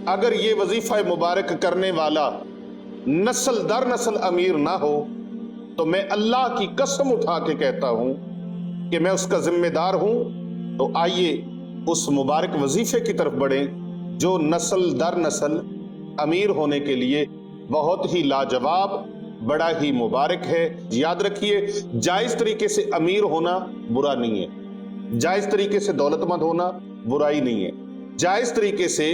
اگر یہ وظیفہ مبارک کرنے والا نسل در نسل امیر نہ ہو تو میں اللہ کی قسم اٹھا کے کہتا ہوں کہ میں اس کا ذمہ دار ہوں۔ تو آئیے اس مبارک وظیفے کی طرف بڑھیں جو نسل در نسل امیر ہونے کے لیے بہت ہی لاجواب، بڑا ہی مبارک ہے۔ یاد رکھیے، جائز طریقے سے امیر ہونا برا نہیں ہے، جائز طریقے سے دولت مند ہونا برائی نہیں ہے، جائز طریقے سے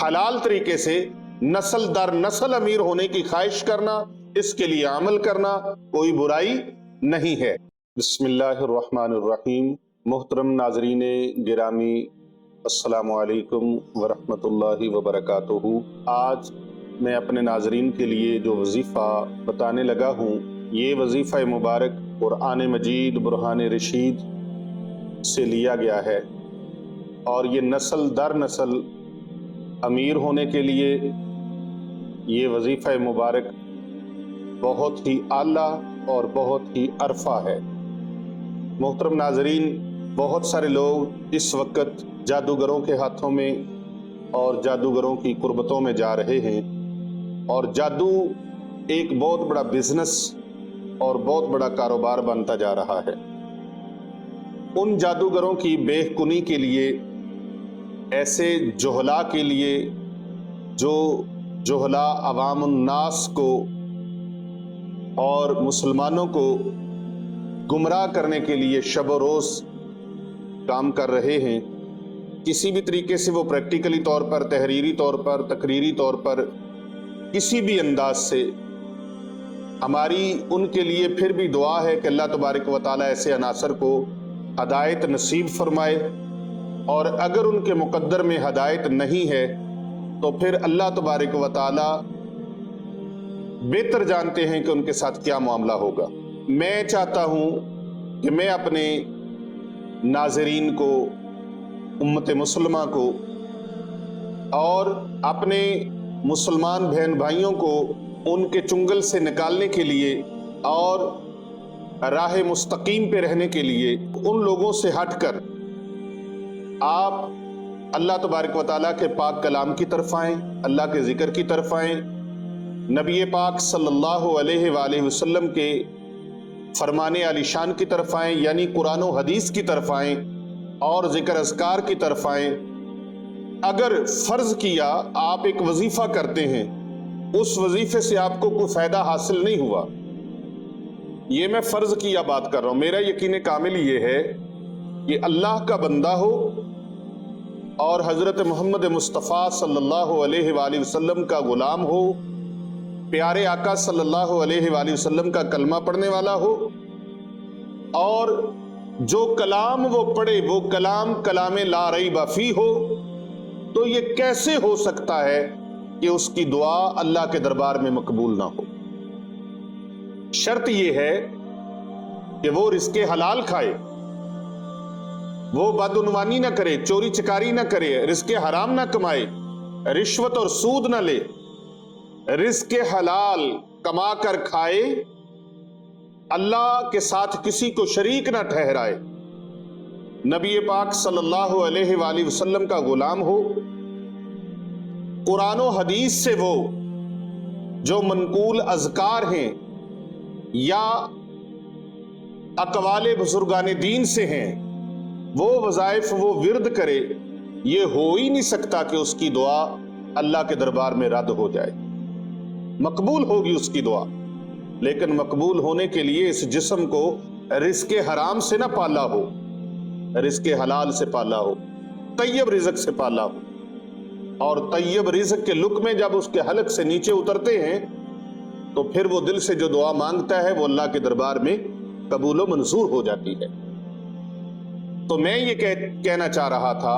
حلال طریقے سے نسل در نسل امیر ہونے کی خواہش کرنا، اس کے لیے عمل کرنا کوئی برائی نہیں ہے۔ بسم اللہ الرحمن الرحیم۔ محترم ناظرین گرامی، السلام علیکم ورحمۃ اللہ وبرکاتہ۔ آج میں اپنے ناظرین کے لیے جو وظیفہ بتانے لگا ہوں، یہ وظیفہ مبارک قرآن مجید برہان رشید سے لیا گیا ہے، اور یہ نسل در نسل امیر ہونے کے لیے یہ وظیفہ مبارک بہت ہی اعلیٰ اور بہت ہی عرفہ ہے۔ محترم ناظرین، بہت سارے لوگ اس وقت جادوگروں کے ہاتھوں میں اور جادوگروں کی قربتوں میں جا رہے ہیں، اور جادو ایک بہت بڑا بزنس اور بہت بڑا کاروبار بنتا جا رہا ہے۔ ان جادوگروں کی بے کنی کے لیے، ایسے جہلا کے لیے جو جہلا عوام الناس کو اور مسلمانوں کو گمراہ کرنے کے لیے شب و روز کام کر رہے ہیں، کسی بھی طریقے سے وہ پریکٹیکلی طور پر، تحریری طور پر، تقریری طور پر، کسی بھی انداز سے، ہماری ان کے لیے پھر بھی دعا ہے کہ اللہ تبارک و تعالیٰ ایسے عناصر کو ہدایت نصیب فرمائے، اور اگر ان کے مقدر میں ہدایت نہیں ہے تو پھر اللہ تبارک و تعالیٰ بہتر جانتے ہیں کہ ان کے ساتھ کیا معاملہ ہوگا۔ میں چاہتا ہوں کہ میں اپنے ناظرین کو، امت مسلمہ کو اور اپنے مسلمان بہن بھائیوں کو ان کے چنگل سے نکالنے کے لیے اور راہ مستقیم پہ رہنے کے لیے ان لوگوں سے ہٹ کر آپ اللہ تبارک و تعالیٰ کے پاک کلام کی طرف آئیں، اللہ کے ذکر کی طرف آئیں، نبی پاک صلی اللہ علیہ وآلہ وسلم کے فرمان علی شان کی طرف آئیں، یعنی قرآن و حدیث کی طرف آئیں، اور ذکر اذکار کی طرف آئیں۔ اگر فرض کیا آپ ایک وظیفہ کرتے ہیں، اس وظیفے سے آپ کو کوئی فائدہ حاصل نہیں ہوا، یہ میں فرض کیا بات کر رہا ہوں، میرا یقین کامل یہ ہے کہ اللہ کا بندہ ہو اور حضرت محمد مصطفیٰ صلی اللہ علیہ وآلہ وسلم کا غلام ہو، پیارے آقا صلی اللہ علیہ وآلہ وسلم کا کلمہ پڑھنے والا ہو، اور جو کلام وہ پڑھے وہ کلام کلام لا ریب فیہ ہو، تو یہ کیسے ہو سکتا ہے کہ اس کی دعا اللہ کے دربار میں مقبول نہ ہو؟ شرط یہ ہے کہ وہ رزق حلال کھائے، وہ بدعنوانی نہ کرے، چوری چکاری نہ کرے، رزق حرام نہ کمائے، رشوت اور سود نہ لے، رزق حلال کما کر کھائے، اللہ کے ساتھ کسی کو شریک نہ ٹھہرائے، نبی پاک صلی اللہ علیہ وآلہ وسلم کا غلام ہو، قرآن و حدیث سے وہ جو منقول اذکار ہیں یا اقوال بزرگان دین سے ہیں وہ وظائف وہ ورد کرے۔ یہ ہو ہی نہیں سکتا کہ اس کی دعا اللہ کے دربار میں رد ہو جائے، مقبول ہوگی اس کی دعا، لیکن مقبول ہونے کے لیے اس جسم کو رزق حرام سے نہ پالا ہو، رزق حلال سے پالا ہو، طیب رزق سے پالا ہو، اور طیب رزق کے لقمے جب اس کے حلق سے نیچے اترتے ہیں تو پھر وہ دل سے جو دعا مانگتا ہے وہ اللہ کے دربار میں قبول و منظور ہو جاتی ہے۔ تو میں یہ کہنا چاہ رہا تھا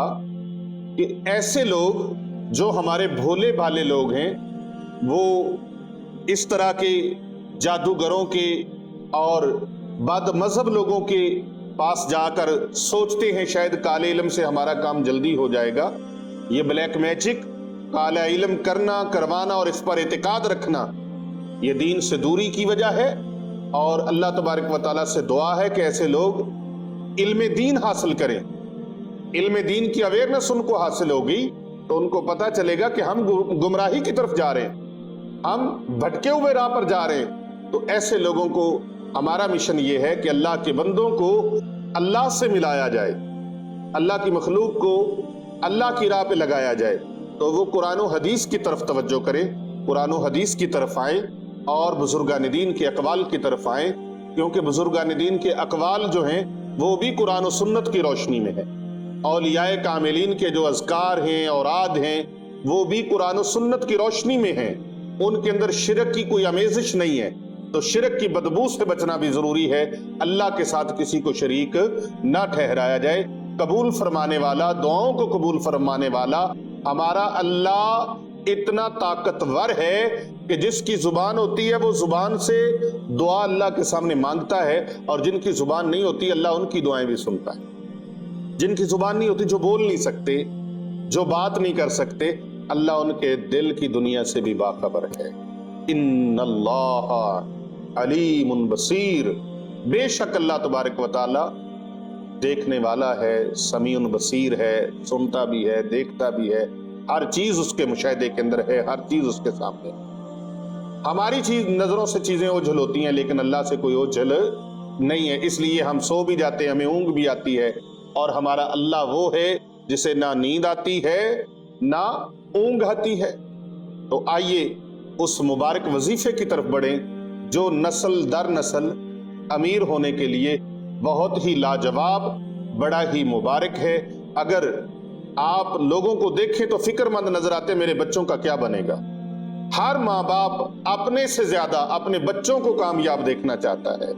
کہ ایسے لوگ جو ہمارے بھولے بھالے لوگ ہیں، وہ اس طرح کے جادوگروں کے اور بد مذہب لوگوں کے پاس جا کر سوچتے ہیں شاید کالے علم سے ہمارا کام جلدی ہو جائے گا۔ یہ بلیک میجک، کالا علم کرنا، کروانا اور اس پر اعتقاد رکھنا، یہ دین سے دوری کی وجہ ہے، اور اللہ تبارک و تعالیٰ سے دعا ہے کہ ایسے لوگ علم دین حاصل کریں، علم دین کی اویئرنس ان کو حاصل ہوگی تو ان کو پتا چلے گا کہ ہم گمراہی کی طرف جا رہے ہیں، ہم بھٹکے ہوئے راہ پر جا رہے ہیں۔ تو ایسے لوگوں کو ہمارا مشن یہ ہے کہ اللہ کے بندوں کو اللہ سے ملایا جائے، اللہ کی مخلوق کو اللہ کی راہ پہ لگایا جائے۔ تو وہ قرآن و حدیث کی طرف توجہ کرے، قرآن و حدیث کی طرف آئیں اور بزرگان دین کے اقوال کی طرف آئیں، کیونکہ بزرگان دین کے اقوال جو ہیں وہ بھی قرآن و سنت کی روشنی میں ہیں۔ اولیاء کاملین کے جو اذکار ہیں، اوراد ہیں، وہ بھی قرآن و سنت کی روشنی میں ہیں۔ ان کے اندر شرک کی کوئی آمیزش نہیں ہے، تو شرک کی بدبو سے بچنا بھی ضروری ہے۔ اللہ کے ساتھ کسی کو شریک نہ ٹھہرایا جائے۔ قبول فرمانے والا، دعاؤں کو قبول فرمانے والا ہمارا اللہ اتنا طاقتور ہے کہ جس کی زبان ہوتی ہے وہ زبان سے دعا اللہ کے سامنے مانگتا ہے، اور جن کی زبان نہیں ہوتی اللہ ان کی دعائیں بھی سنتا ہے۔ جن کی زبان نہیں ہوتی، جو بول نہیں سکتے، جو بات نہیں کر سکتے، اللہ ان کے دل کی دنیا سے بھی باخبر ہے۔ ان اللہ علیم بصیر، بے شک اللہ تبارک و تعالی دیکھنے والا ہے، سمیع بصیر ہے، سنتا بھی ہے، دیکھتا بھی ہے، ہر چیز اس کے مشاہدے کے اندر ہے، ہر چیز اس کے سامنے۔ ہماری نظروں سے چیزیں اوجھل ہوتی ہیں، لیکن اللہ سے کوئی اوجھل نہیں ہے۔ اس لیے ہم سو بھی جاتے ہیں، ہمیں اونگ بھی آتی ہے، اور ہمارا اللہ وہ ہے جسے نہ نیند آتی ہے نہ اونگ آتی ہے۔ تو آئیے اس مبارک وظیفے کی طرف بڑھیں جو نسل در نسل امیر ہونے کے لیے بہت ہی لاجواب، بڑا ہی مبارک ہے۔ اگر آپ لوگوں کو دیکھیں تو فکر مند نظر آتے، میرے بچوں کا کیا بنے گا۔ ہر ماں باپ اپنے سے زیادہ اپنے بچوں کو کامیاب دیکھنا چاہتا ہے۔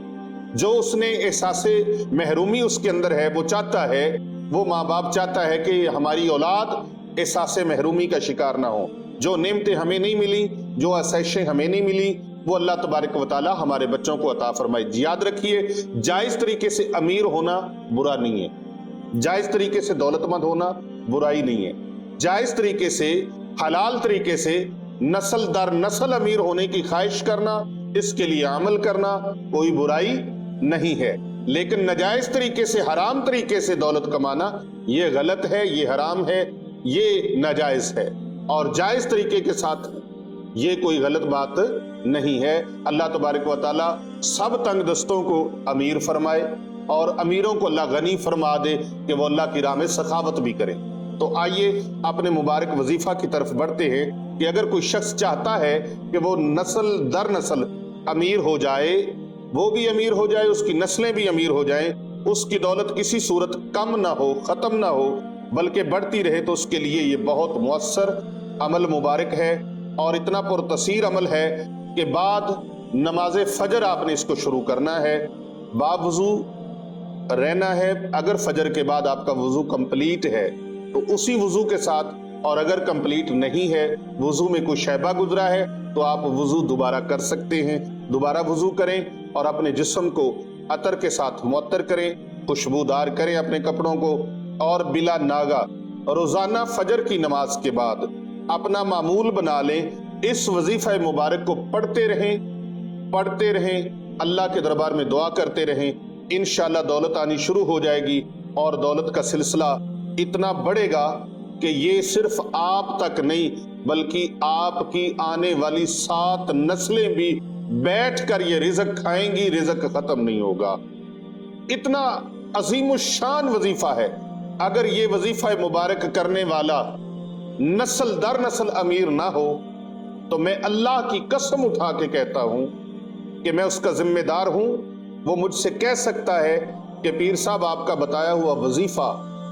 جو اس نے احساس محرومی اس کے اندر ہے وہ چاہتا ہے، وہ ماں باپ چاہتا ہے کہ ہماری اولاد احساس محرومی کا شکار نہ ہو۔ جو نعمتیں ہمیں نہیں ملی، جو آسائشیں ہمیں نہیں ملی، وہ اللہ تبارک و تعالی ہمارے بچوں کو عطا فرمائے۔ یاد رکھیے، جائز طریقے سے امیر ہونا برا نہیں ہے، جائز طریقے سے دولت مند ہونا برائی نہیں ہے، جائز طریقے سے، حلال طریقے سے نسل در نسل امیر ہونے کی خواہش کرنا، اس کے لیے عمل کرنا کوئی برائی نہیں ہے۔ لیکن ناجائز طریقے سے، حرام طریقے سے دولت کمانا یہ غلط ہے، یہ حرام ہے، یہ ناجائز ہے۔ اور جائز طریقے کے ساتھ یہ کوئی غلط بات نہیں ہے۔ اللہ تبارک و تعالی سب تنگ دستوں کو امیر فرمائے، اور امیروں کو اللہ غنی فرما دے کہ وہ اللہ کی راہ میں سخاوت بھی کرے۔ تو آئیے اپنے مبارک وظیفہ کی طرف بڑھتے ہیں کہ اگر کوئی شخص چاہتا ہے کہ وہ نسل در نسل امیر ہو جائے، وہ بھی امیر ہو جائے، اس کی نسلیں بھی امیر ہو جائیں، اس کی دولت کسی صورت کم نہ ہو، ختم نہ ہو، بلکہ بڑھتی رہے، تو اس کے لیے یہ بہت مؤثر عمل مبارک ہے، اور اتنا پرتاثیر عمل ہے کہ بعد نماز فجر آپ نے اس کو شروع کرنا ہے، باوضو رہنا ہے۔ اگر فجر کے بعد آپ کا وضو کمپلیٹ ہے تو اسی وضو کے ساتھ، اور اگر کمپلیٹ نہیں ہے، وضو میں کوئی شیبہ گزرا ہے، تو آپ وضو دوبارہ کر سکتے ہیں۔ دوبارہ وضو کریں اور اپنے جسم کو عطر کے ساتھ معطر کریں، خوشبودار کریں اپنے کپڑوں کو، اور بلا ناغہ روزانہ فجر کی نماز کے بعد اپنا معمول بنا لیں، اس وظیفہ مبارک کو پڑھتے رہیں، اللہ کے دربار میں دعا کرتے رہیں۔ انشاءاللہ دولت آنی شروع ہو جائے گی، اور دولت کا سلسلہ اتنا بڑھے گا کہ یہ صرف آپ تک نہیں بلکہ آپ کی آنے والی 7 نسلیں بھی بیٹھ کر یہ رزق کھائیں گی، رزق ختم نہیں ہوگا۔ اتنا عظیم الشان وظیفہ ہے۔ اگر یہ وظیفہ مبارک کرنے والا نسل در نسل امیر نہ ہو تو میں اللہ کی قسم اٹھا کے کہتا ہوں کہ میں اس کا ذمہ دار ہوں۔ وہ مجھ سے کہہ سکتا ہے کہ پیر صاحب آپ کا بتایا ہوا وظیفہ،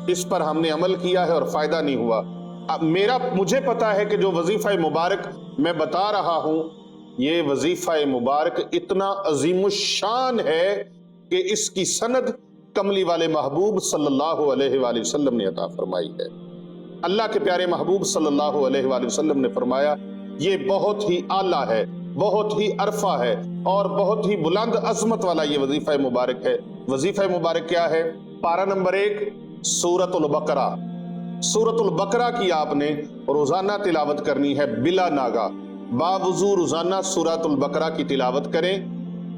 اس پر ہم نے عمل کیا ہے اور فائدہ نہیں ہوا۔ مجھے پتا ہے کہ جو وظیفہ مبارک میں بتا رہا ہوں، یہ وظیفہ مبارک اتنا عظیم الشان ہے کہ اس کی سند کملی والے محبوب صلی اللہ علیہ وآلہ وسلم نے عطا فرمائی ہے۔ اللہ کے پیارے محبوب صلی اللہ علیہ وآلہ وسلم نے فرمایا یہ بہت ہی اعلیٰ ہے، بہت ہی عرفہ ہے، اور بہت ہی بلند عظمت والا یہ وظیفہ مبارک ہے۔ وظیفہ مبارک کیا ہے؟ پارہ نمبر 1 سورۃ البقرہ۔ سورۃ البقرہ کی آپ نے روزانہ تلاوت کرنی ہے بلا ناغہ، باوضو روزانہ سورۃ البقرہ کی تلاوت کریں،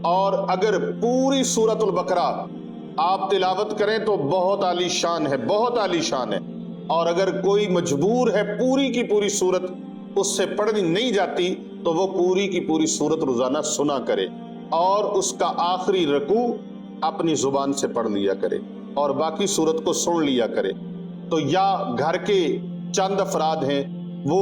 اور اگر پوری سورۃ البقرہ آپ تلاوت کریں تو بہت عالی شان ہے، بہت عالی شان ہے۔ اور اگر کوئی مجبور ہے پوری کی پوری سورت اس سے پڑھنی نہیں جاتی تو وہ پوری کی پوری سورت روزانہ سنا کرے اور اس کا آخری رکوع اپنی زبان سے پڑھ لیا کرے اور باقی سورت کو سن لیا کرے۔ تو یا گھر کے چند افراد ہیں وہ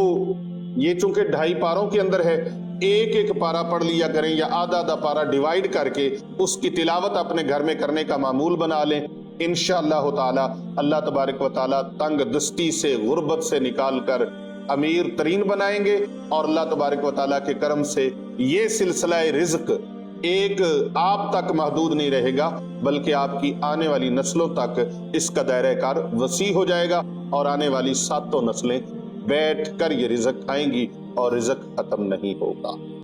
یہ چونکہ 2.5 پاروں کے اندر ہے، ایک ایک پارا پڑھ لیا کریں یا آدھا آدھا پارا ڈیوائیڈ کر کے اس کی تلاوت اپنے گھر میں کرنے کا معمول بنا لیں۔ انشاءاللہ تعالی اللہ تبارک و تعالی تنگ دستی سے، غربت سے نکال کر امیر ترین بنائیں گے، اور اللہ تبارک و تعالی کے کرم سے یہ سلسلہ رزق ایک آپ تک محدود نہیں رہے گا بلکہ آپ کی آنے والی نسلوں تک اس کا دائرہ کار وسیع ہو جائے گا، اور آنے والی 7 نسلیں بیٹھ کر یہ رزق کھائیں گی اور رزق ختم نہیں ہوگا۔